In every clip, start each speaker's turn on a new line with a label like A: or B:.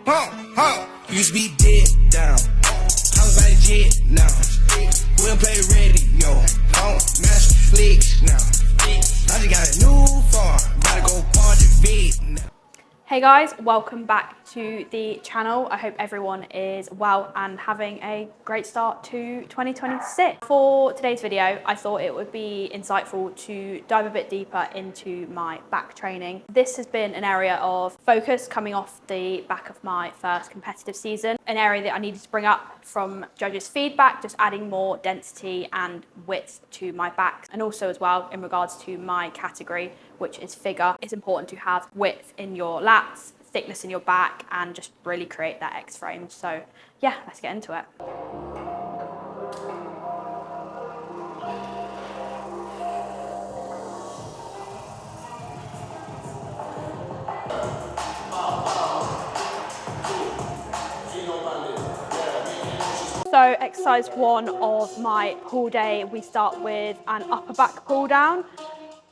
A: Used to be dead down. I was like jet now. We'll play radio. Master flicks now. I just got a new farm. Gotta go party vid now.
B: Hey guys, welcome back to the channel. I hope everyone is well and having a great start to 2026. For today's video, I thought it would be insightful to dive a bit deeper into my back training. This has been an area of focus coming off the back of my first competitive season, an area that I needed to bring up from judges' feedback, just adding more density and width to my back, and also as well in regards to my category, which is figure. It's important to have width in your lats, thickness in your back, and just really create that X frame. So yeah, let's get into it. So exercise one of my pull day, we start with an upper back pull down.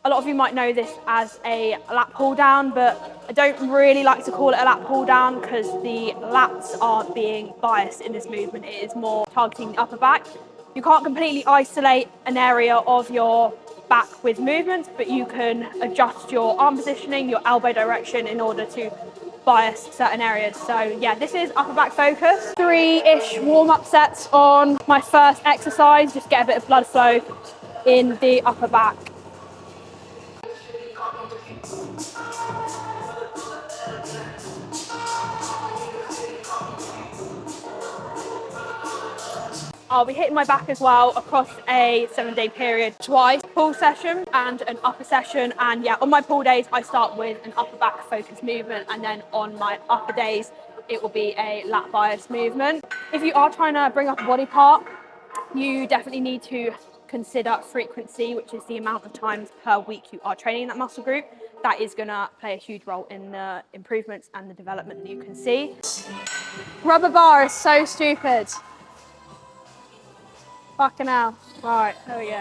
B: A lot of you might know this as a lat pull down, but I don't really like to call it a lat pull down because the lats aren't being biased in this movement. It is more targeting the upper back. You can't completely isolate an area of your back with movements, but you can adjust your arm positioning, your elbow direction in order to bias certain areas. So yeah, this is upper back focus. 3-ish warm-up sets on my first exercise, just get a bit of blood flow in the upper back. I'll be hitting my back as well across a 7-day period, twice, pull session and an upper session. And yeah, on my pull days, I start with an upper back focus movement, and then on my upper days, it will be a lat bias movement. If you are trying to bring up a body part, you definitely need to consider frequency, which is the amount of times per week you are training that muscle group. That is gonna play a huge role in the improvements and the development that you can see. Rubber bar is so stupid. Fucking hell. Right, there we go.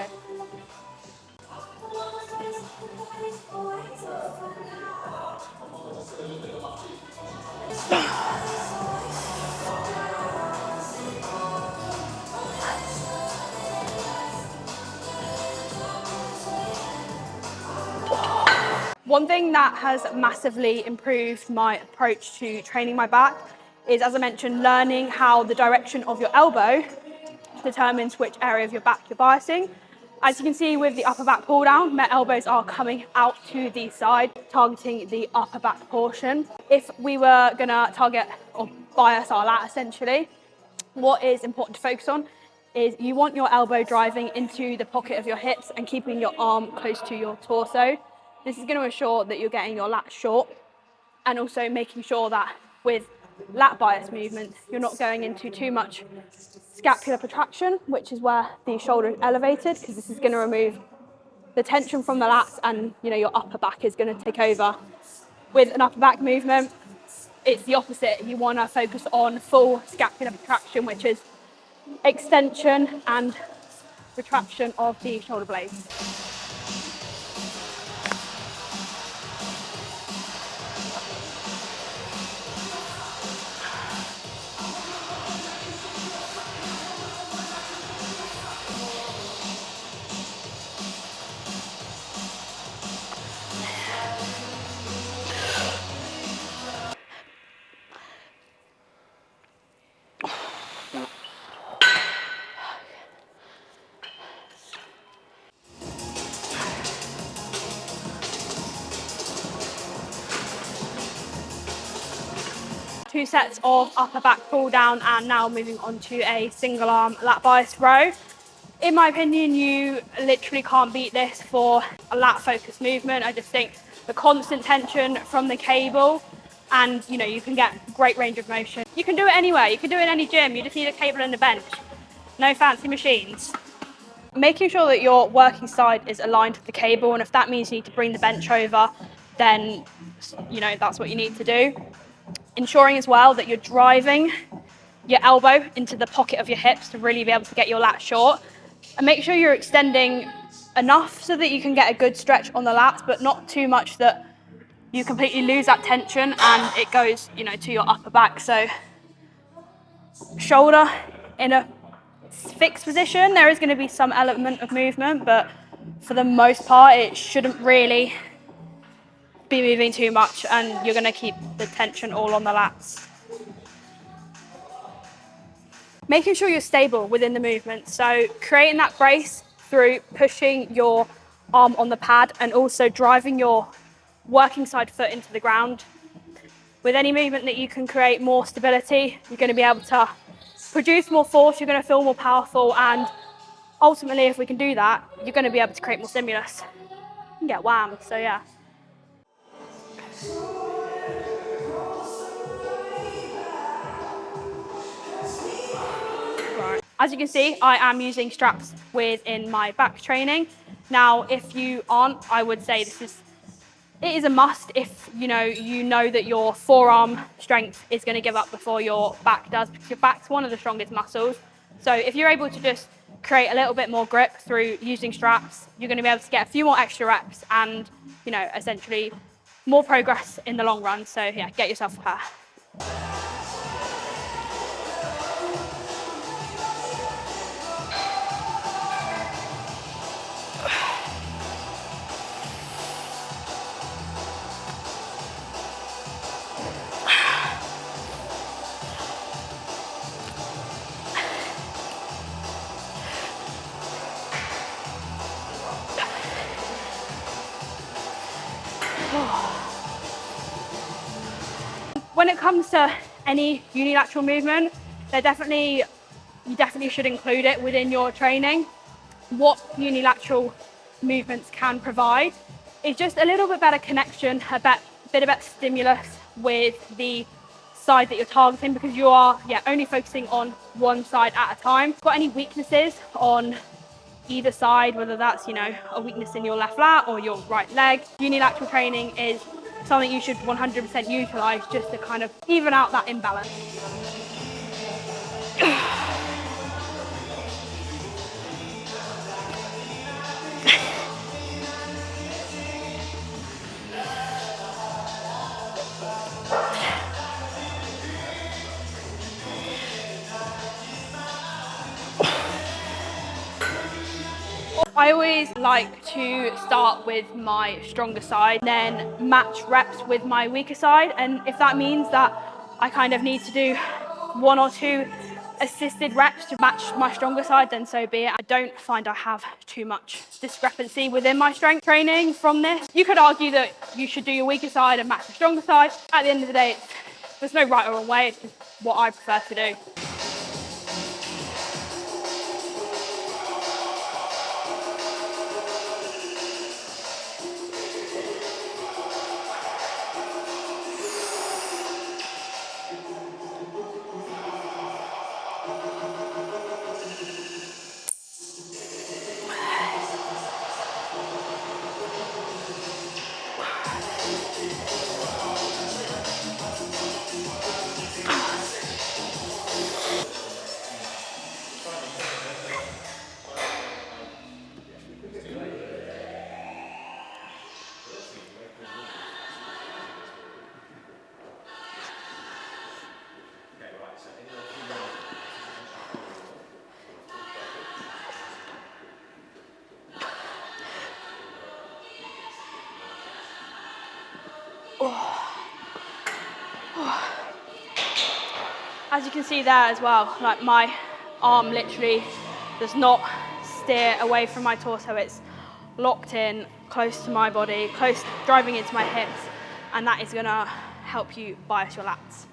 B: One thing that has massively improved my approach to training my back is, as I mentioned, learning how the direction of your elbow determines which area of your back you're biasing. As you can see with the upper back pull down, my elbows are coming out to the side, targeting the upper back portion. If we were gonna target or bias our lat essentially, what is important to focus on is you want your elbow driving into the pocket of your hips and keeping your arm close to your torso. This is going to ensure that you're getting your lat short, and also making sure that with lat bias movements, you're not going into too much scapular protraction, which is where the shoulder is elevated, because this is going to remove the tension from the lats, and your upper back is going to take over. With an upper back movement, it's the opposite. You want to focus on full scapular protraction, which is extension and retraction of the shoulder blades. Two sets of upper back pull down, and now moving on to a single arm lat bias row. In my opinion, you literally can't beat this for a lat focused movement. I just think the constant tension from the cable, and you can get great range of motion. You can do it anywhere, you can do it in any gym, you just need a cable and a bench. No fancy machines. Making sure that your working side is aligned with the cable, and if that means you need to bring the bench over, then that's what you need to do. Ensuring as well that you're driving your elbow into the pocket of your hips to really be able to get your lat short, and make sure you're extending enough so that you can get a good stretch on the lats, but not too much that you completely lose that tension and it goes, you know, to your upper back. So shoulder in a fixed position, there is going to be some element of movement, but for the most part, it shouldn't really be moving too much, and you're going to keep the tension all on the lats. Making sure you're stable within the movement, so creating that brace through pushing your arm on the pad and also driving your working side foot into the ground. With any movement that you can create more stability, you're going to be able to produce more force, you're going to feel more powerful, and ultimately, if we can do that, you're going to be able to create more stimulus and get whammed. So yeah. Right. As you can see, I am using straps within my back training. Now, if you aren't, I would say it is a must if you know that your forearm strength is going to give up before your back does, because your back's one of the strongest muscles. So if you're able to just create a little bit more grip through using straps, you're going to be able to get a few more extra reps and, you know, essentially more progress in the long run. So yeah, get yourself a pair. When it comes to any unilateral movement, you definitely should include it within your training. What unilateral movements can provide is just a little bit better connection, a bit of better stimulus with the side that you're targeting, because you are only focusing on one side at a time. If you've got any weaknesses on either side, whether that's, you know, a weakness in your left lat or your right leg, unilateral training is something you should 100% utilize just to kind of even out that imbalance. I always like to start with my stronger side, then match reps with my weaker side. And if that means that I kind of need to do 1 or 2 assisted reps to match my stronger side, then so be it. I don't find I have too much discrepancy within my strength training from this. You could argue that you should do your weaker side and match the stronger side. At the end of the day, there's no right or wrong way, it's just what I prefer to do. As you can see there as well, like my arm literally does not steer away from my torso. It's locked in, close to my body, close, driving into my hips, and that is gonna help you bias your lats.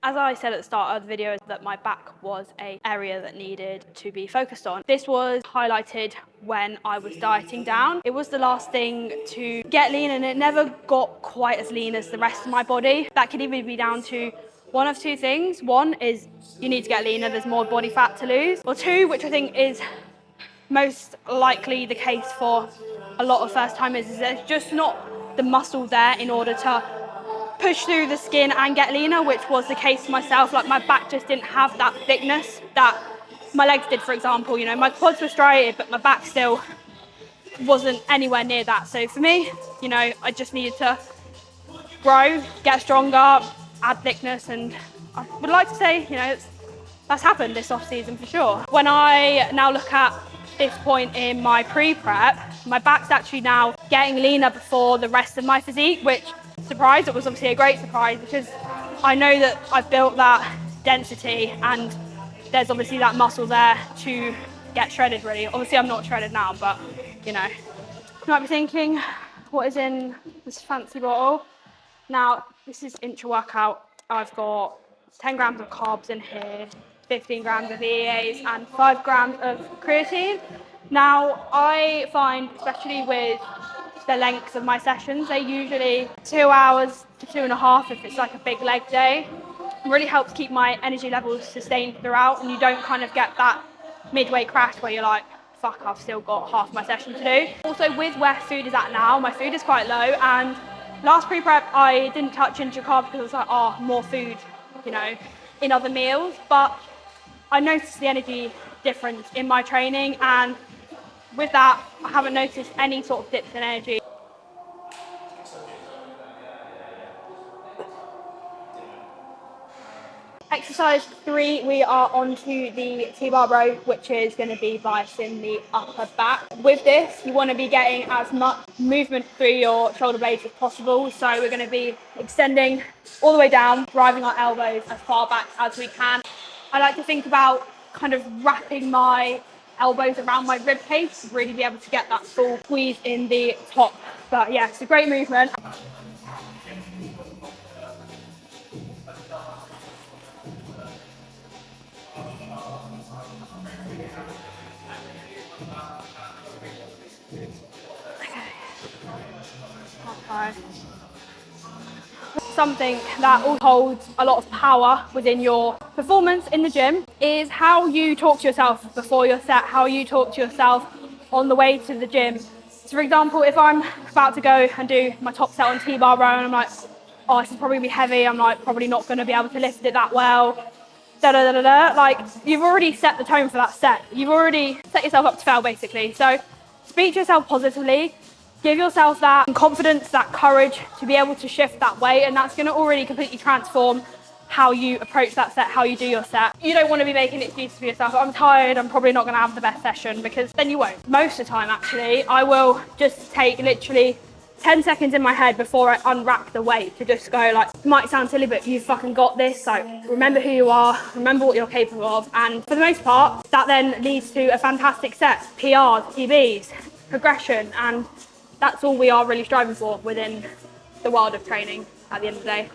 B: As I said at the start of the video, that my back was an area that needed to be focused on. This was highlighted when I was dieting down. It was the last thing to get lean, and it never got quite as lean as the rest of my body. That could either be down to one of 2 things. One is you need to get leaner, there's more body fat to lose. Or 2, which I think is most likely the case for a lot of first timers, is there's just not the muscle there in order to push through the skin and get leaner, which was the case for myself. Like my back just didn't have that thickness that my legs did, for example. You know, my quads were striated, but my back still wasn't anywhere near that. So for me, you know, I just needed to grow, get stronger, add thickness, and I would like to say, you know, that's happened this off season for sure. When I now look at this point in my pre-prep, my back's actually now getting leaner before the rest of my physique, which surprise, it was obviously a great surprise because I know that I've built that density and there's obviously that muscle there to get shredded really. Obviously I'm not shredded now, but you know. You might be thinking, what is in this fancy bottle? Now, this is intra-workout. I've got 10 grams of carbs in here, 15 grams of EAs, and 5 grams of creatine. Now, I find, especially with the lengths of my sessions, they're usually 2 hours to 2.5 if it's like a big leg day. It really helps keep my energy levels sustained throughout, and you don't kind of get that midway crash where you're like, fuck, I've still got half my session to do. Also, with where food is at now, my food is quite low, and last pre-prep I didn't touch into carbs because I was like, oh, more food, you know, in other meals. But I noticed the energy difference in my training, and with that, I haven't noticed any sort of dips in energy. Exercise 3, we are onto the T-bar row, which is going to be biasing the upper back. With this, you want to be getting as much movement through your shoulder blades as possible. So we're going to be extending all the way down, driving our elbows as far back as we can. I like to think about kind of wrapping my elbows around my rib cage to really be able to get that full squeeze in the top. But yeah, it's a great movement. Something that all holds a lot of power within your performance in the gym is how you talk to yourself before your set, how you talk to yourself on the way to the gym. So for example, if I'm about to go and do my top set on T-bar row and I'm like, oh, this is probably gonna be heavy, I'm like probably not gonna be able to lift it that well, like you've already set the tone for that set. You've already set yourself up to fail basically. So speak to yourself positively. Give yourself that confidence, that courage to be able to shift that weight, and that's going to already completely transform how you approach that set, how you do your set. You don't want to be making excuses for yourself. I'm tired, I'm probably not going to have the best session, because then you won't. Most of the time, actually, I will just take literally 10 seconds in my head before I unrack the weight to just go like, it might sound silly, but you fucking got this. So remember who you are, remember what you're capable of. And for the most part, that then leads to a fantastic set, PRs, PBs, progression, and that's all we are really striving for within the world of training at the end of the day.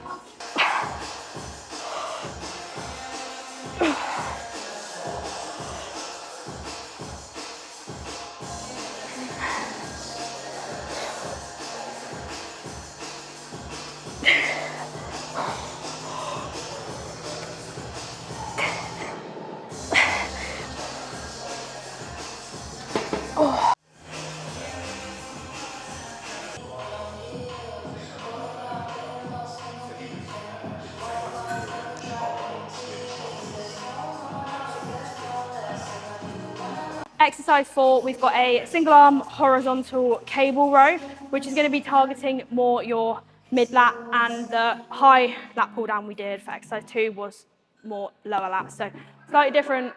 B: Exercise 4, we've got a single arm horizontal cable row, which is going to be targeting more your mid lat, and the high lat pull down we did for exercise 2 was more lower lat. So slightly different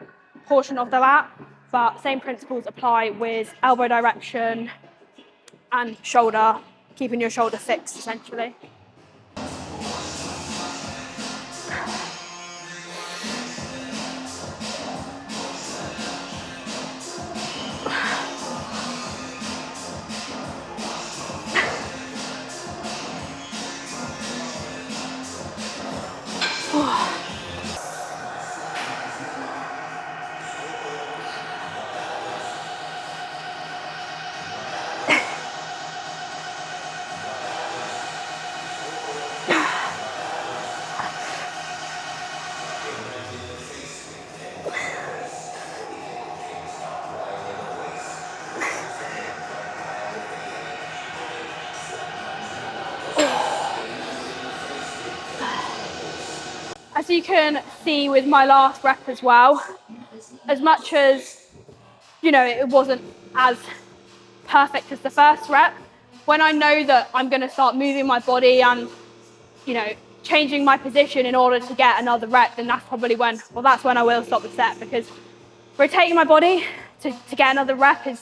B: portion of the lat, but same principles apply with elbow direction and shoulder, keeping your shoulder fixed essentially. As you can see with my last rep as well, as much as, you know, it wasn't as perfect as the first rep. When I know that I'm going to start moving my body and, you know, changing my position in order to get another rep, then that's probably when, well, that's when I will stop the set, because rotating my body to get another rep is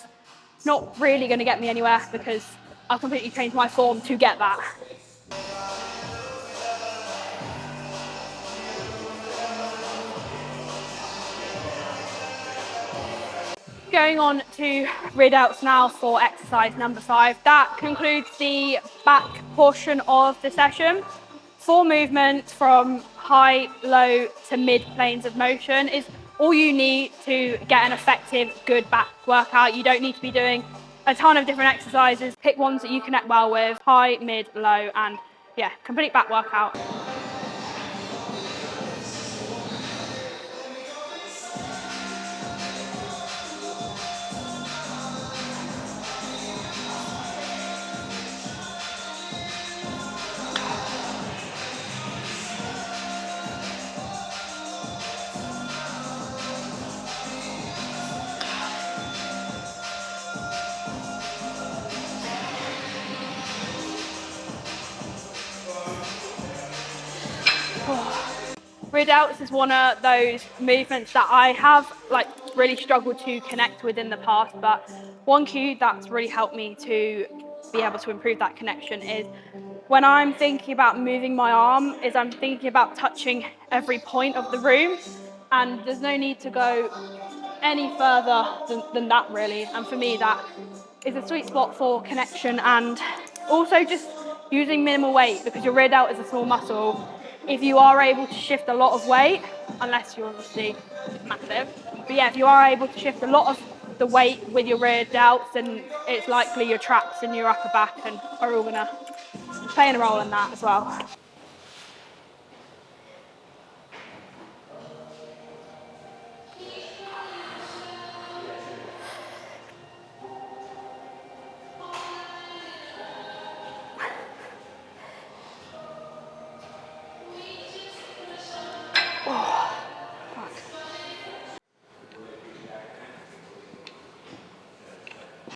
B: not really going to get me anywhere, because I've completely changed my form to get that. Going on to rear delts now for exercise number 5. That concludes the back portion of the session. 4 movements from high, low to mid planes of motion is all you need to get an effective, good back workout. You don't need to be doing a ton of different exercises. Pick ones that you connect well with, high, mid, low, and yeah, complete back workout. Rear delts is one of those movements that I have really struggled to connect with in the past, but one cue that's really helped me to be able to improve that connection is when I'm thinking about moving my arm, is I'm thinking about touching every point of the room, and there's no need to go any further than that really. And for me, that is a sweet spot for connection, and also just using minimal weight, because your rear delt is a small muscle. If you are able to shift a lot of weight, unless you're obviously massive, but yeah, if you are able to shift a lot of the weight with your rear delts, then it's likely your traps and your upper back are all gonna play a role in that as well.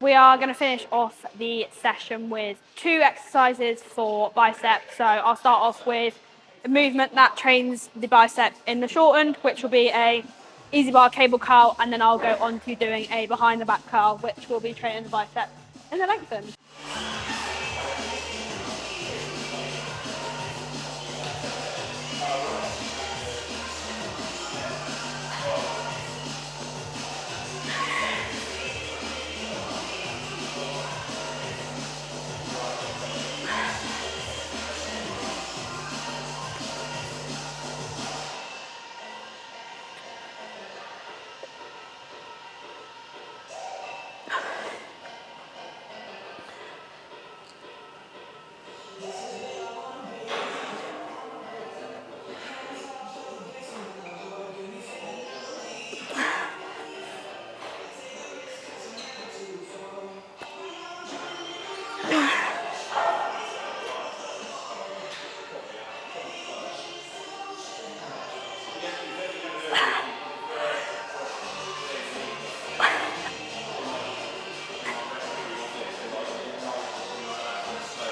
B: We are going to finish off the session with 2 exercises for bicep. So I'll start off with a movement that trains the bicep in the shortened, which will be a easy bar cable curl, and then I'll go on to doing a behind the back curl, which will be training the bicep in the lengthened.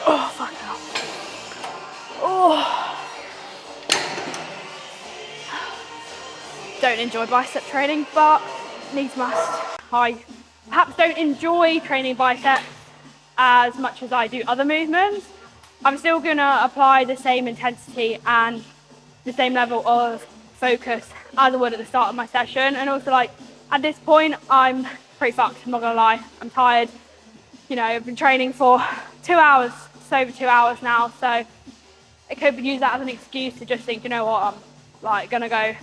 B: Oh, fuck hell. Oh. Don't enjoy bicep training, but needs must. I perhaps don't enjoy training biceps as much as I do other movements. I'm still gonna apply the same intensity and the same level of focus as I would at the start of my session. And also, at this point, I'm pretty fucked, I'm not gonna lie. I'm tired. You know, I've been training for 2 hours, just over 2 hours now, so I could use that as an excuse to just think, you know what, I'm gonna go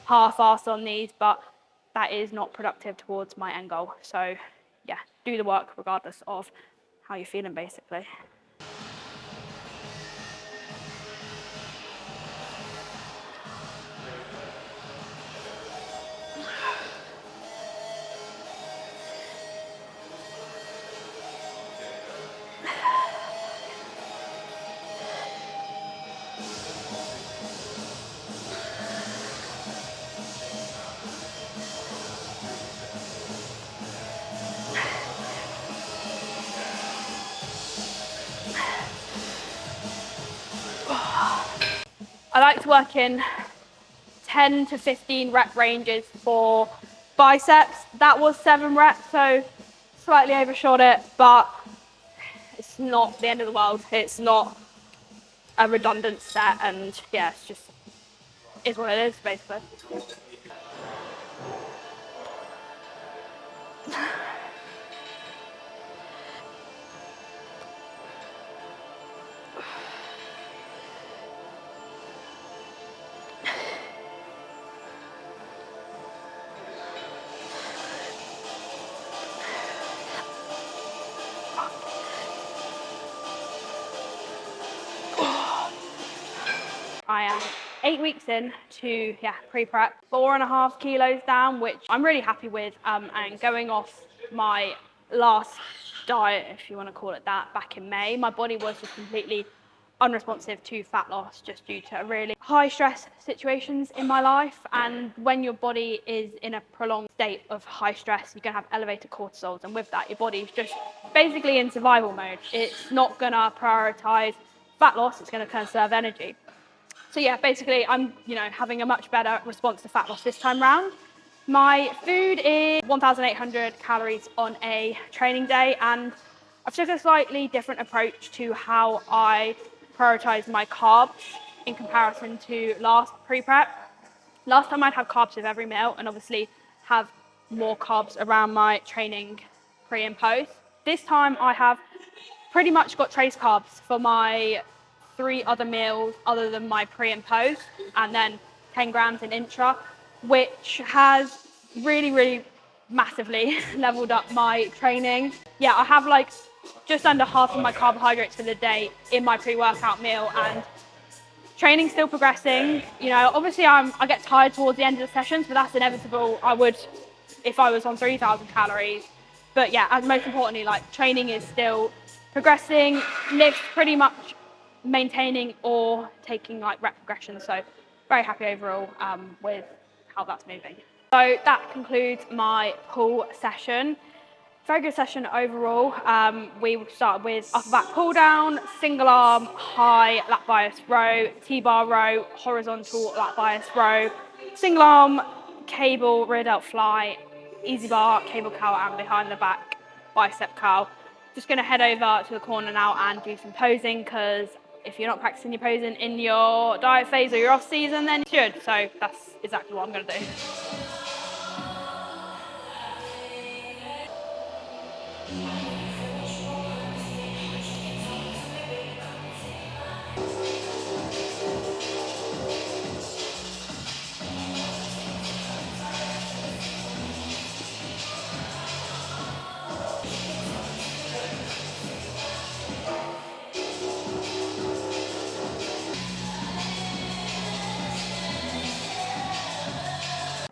B: half-assed on these, but that is not productive towards my end goal. So yeah, do the work regardless of how you're feeling, basically. I like to work in 10 to 15 rep ranges for biceps. That was 7 reps, so slightly overshot it, but it's not the end of the world. It's not a redundant set, and yeah, it's just is what it is, basically. I am 8 weeks in to pre-prep, 4.5 kilos down, which I'm really happy with, and going off my last diet, if you want to call it that, back in May, my body was just completely unresponsive to fat loss just due to really high stress situations in my life. And when your body is in a prolonged state of high stress, you're going to have elevated cortisols, and with that your body's just basically in survival mode. It's not going to prioritize fat loss, it's going to conserve energy. So yeah, basically I'm, having a much better response to fat loss this time round. My food is 1,800 calories on a training day, and I've took a slightly different approach to how I prioritize my carbs in comparison to last pre-prep. Last time I'd have carbs with every meal and obviously have more carbs around my training pre and post. This time I have pretty much got trace carbs for my 3 other meals other than my pre and post, and then 10 grams in intra, which has really massively leveled up my training. Yeah, I have like just under half of my carbohydrates for the day in my pre-workout meal, and training's still progressing. Obviously I get tired towards the end of the sessions, but that's inevitable. I would if I was on 3,000 calories. But yeah, and most importantly, like training is still progressing, lifts pretty much maintaining or taking like rep progression. So very happy overall with how that's moving. So that concludes my pull session. Very good session overall. We started with upper back pull down, single arm, high lat bias row, T-bar row, horizontal lat bias row, single arm, cable, rear delt fly, easy bar, cable curl, and behind the back bicep curl. Just going to head over to the corner now and do some posing, because if you're not practicing your posing in your diet phase or your off season, then you should. So that's exactly what I'm going to do.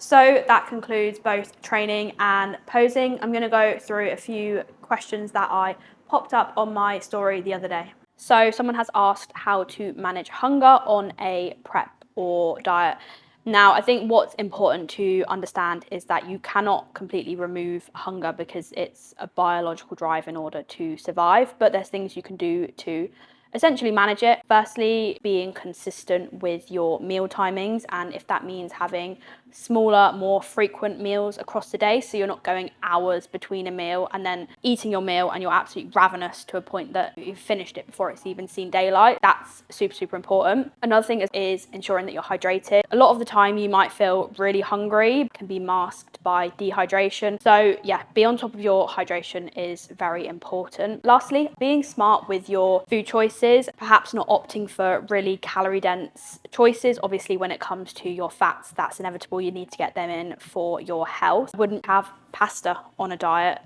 B: So that concludes both training and posing. I'm going to go through a few questions that I popped up on my story the other day. So someone has asked how to manage hunger on a prep or diet. Now, I think what's important to understand is that you cannot completely remove hunger because it's a biological drive in order to survive, but there's things you can do to essentially manage it. Firstly, being consistent with your meal timings, and if that means having smaller, more frequent meals across the day, so you're not going hours between a meal and then eating your meal and you're absolutely ravenous to a point that you've finished it before it's even seen daylight. That's super important. Another thing is ensuring that you're hydrated. A lot of the time you might feel really hungry, it can be masked by dehydration. So yeah, be on top of your hydration is very important. Lastly, being smart with your food choices, perhaps not opting for really calorie dense choices. Obviously when it comes to your fats, that's inevitable. You need to get them in for your health. I wouldn't have pasta on a diet.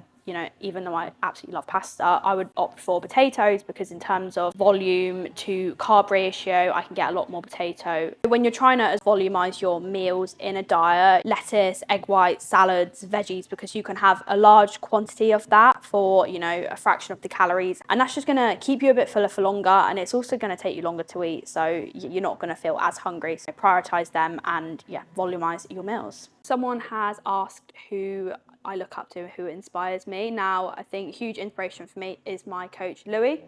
B: Even though I absolutely love pasta, I would opt for potatoes because in terms of volume to carb ratio, I can get a lot more potato. When you're trying to volumize your meals in a diet, lettuce, egg whites, salads, veggies, because you can have a large quantity of that for, a fraction of the calories. And that's just gonna keep you a bit fuller for longer, and it's also gonna take you longer to eat. So you're not gonna feel as hungry. So prioritize them and volumize your meals. Someone has asked who I look up to, who inspires me. Now, I think huge inspiration for me is my coach, Louis.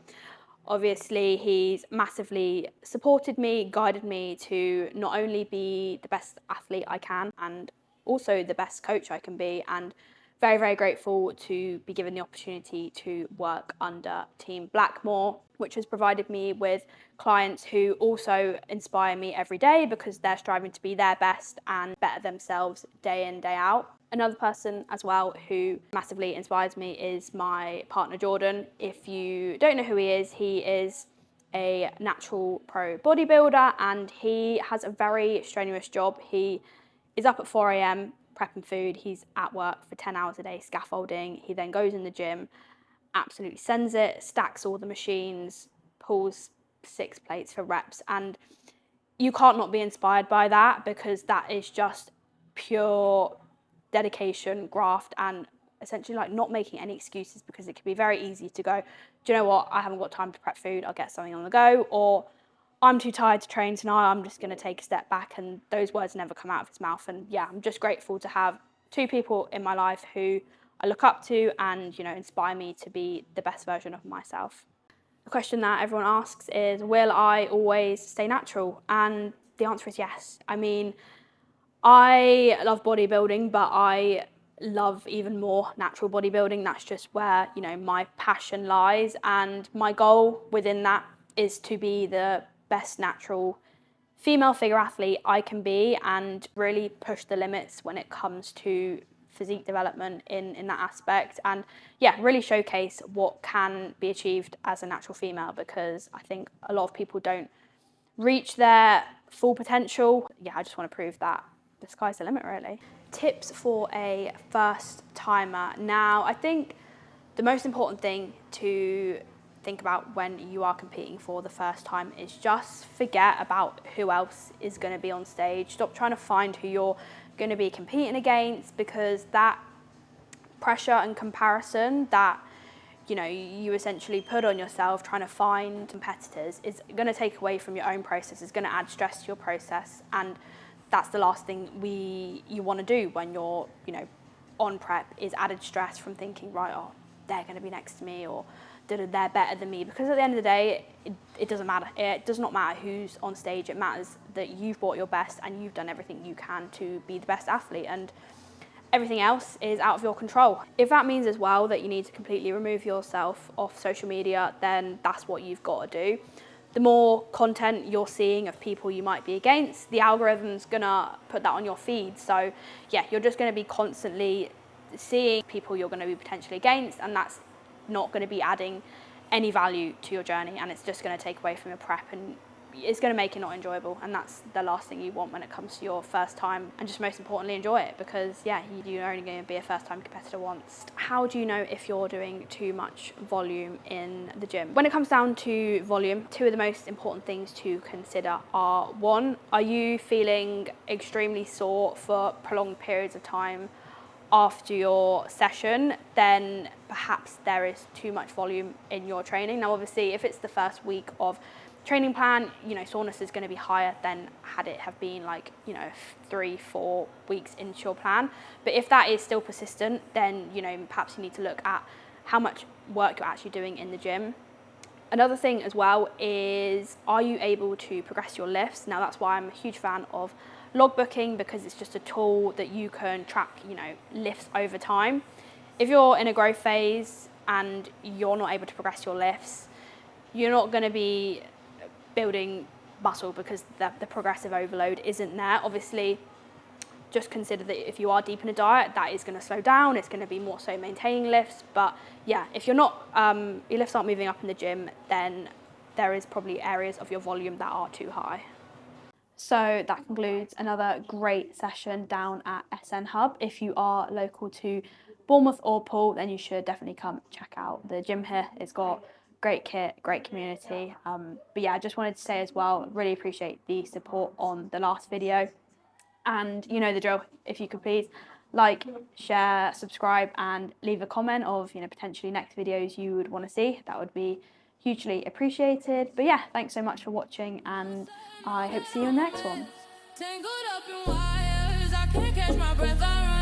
B: Obviously, he's massively supported me, guided me to not only be the best athlete I can and also the best coach I can be, and very, very grateful to be given the opportunity to work under Team Blackmore, which has provided me with clients who also inspire me every day because they're striving to be their best and better themselves day in, day out. Another person as well who massively inspires me is my partner Jordan. If you don't know who he is a natural pro bodybuilder, and he has a very strenuous job. He is up at 4 a.m. prepping food. He's at work for 10 hours a day scaffolding. He then goes in the gym, absolutely sends it, stacks all the machines, pulls 6 plates for reps, and you can't not be inspired by that because that is just pure dedication, graft, and essentially like not making any excuses, because it can be very easy to go, do you know what, I haven't got time to prep food, I'll get something on the go, or I'm too tired to train tonight, I'm just going to take a step back, and those words never come out of his mouth. And yeah, I'm just grateful to have 2 people in my life who I look up to and, you know, inspire me to be the best version of myself. The question that everyone asks is, will I always stay natural? And the answer is yes. I mean, I love bodybuilding, but I love even more natural bodybuilding. That's just where, you know, my passion lies. And my goal within that is to be the best natural female figure athlete I can be and really push the limits when it comes to physique development in that aspect, and yeah, really showcase what can be achieved as a natural female, because I think a lot of people don't reach their full potential. Yeah, I just want to prove that the sky's the limit, really. Tips for a first timer. Now, I think the most important thing to think about when you are competing for the first time is just forget about who else is going to be on stage. Stop trying to find who you're going to be competing against, because that pressure and comparison that, you know, you essentially put on yourself trying to find competitors is going to take away from your own process. It's going to add stress to your process, and that's the last thing you want to do when you're, you know, on prep, is added stress from thinking, right, oh, they're going to be next to me, or they're better than me. Because at the end of the day, it doesn't matter. It does not matter who's on stage. It matters that you've brought your best and you've done everything you can to be the best athlete, and everything else is out of your control. If that means as well that you need to completely remove yourself off social media, then that's what you've got to do. The more content you're seeing of people you might be against, the algorithm's gonna put that on your feed. So yeah, you're just gonna be constantly seeing people you're gonna be potentially against, and that's not gonna be adding any value to your journey, and it's just gonna take away from your prep, and it's going to make it not enjoyable, and that's the last thing you want when it comes to your first time. And just most importantly, enjoy it, because yeah, you're only going to be a first time competitor once. How do you know if you're doing too much volume in the gym? When it comes down to volume, 2 of the most important things to consider are: 1, are you feeling extremely sore for prolonged periods of time after your session? Then perhaps there is too much volume in your training. Now obviously, if it's the first week of training plan, you know, soreness is going to be higher than had it have been like, you know, 3-4 weeks into your plan. But if that is still persistent, then, you know, perhaps you need to look at how much work you're actually doing in the gym. Another thing as well is, are you able to progress your lifts? Now that's why I'm a huge fan of logbooking, because it's just a tool that you can track, you know, lifts over time. If you're in a growth phase and you're not able to progress your lifts, you're not going to be building muscle, because the progressive overload isn't there. Obviously, just consider that if you are deep in a diet, that is going to slow down. It's going to be more so maintaining lifts. But yeah, if you're not, your lifts aren't moving up in the gym, then there is probably areas of your volume that are too high. So that concludes another great session down at SN Hub. If you are local to Bournemouth or Poole, then you should definitely come check out the gym here. It's got great kit, great community. But yeah, I just wanted to say as well, really appreciate the support on the last video. And you know the drill. If you could please like, share, subscribe, and leave a comment of, you know, potentially next videos you would want to see. That would be hugely appreciated. But yeah, thanks so much for watching, and I hope to see you in the next one. Tangled up in wires, I can't catch my breath.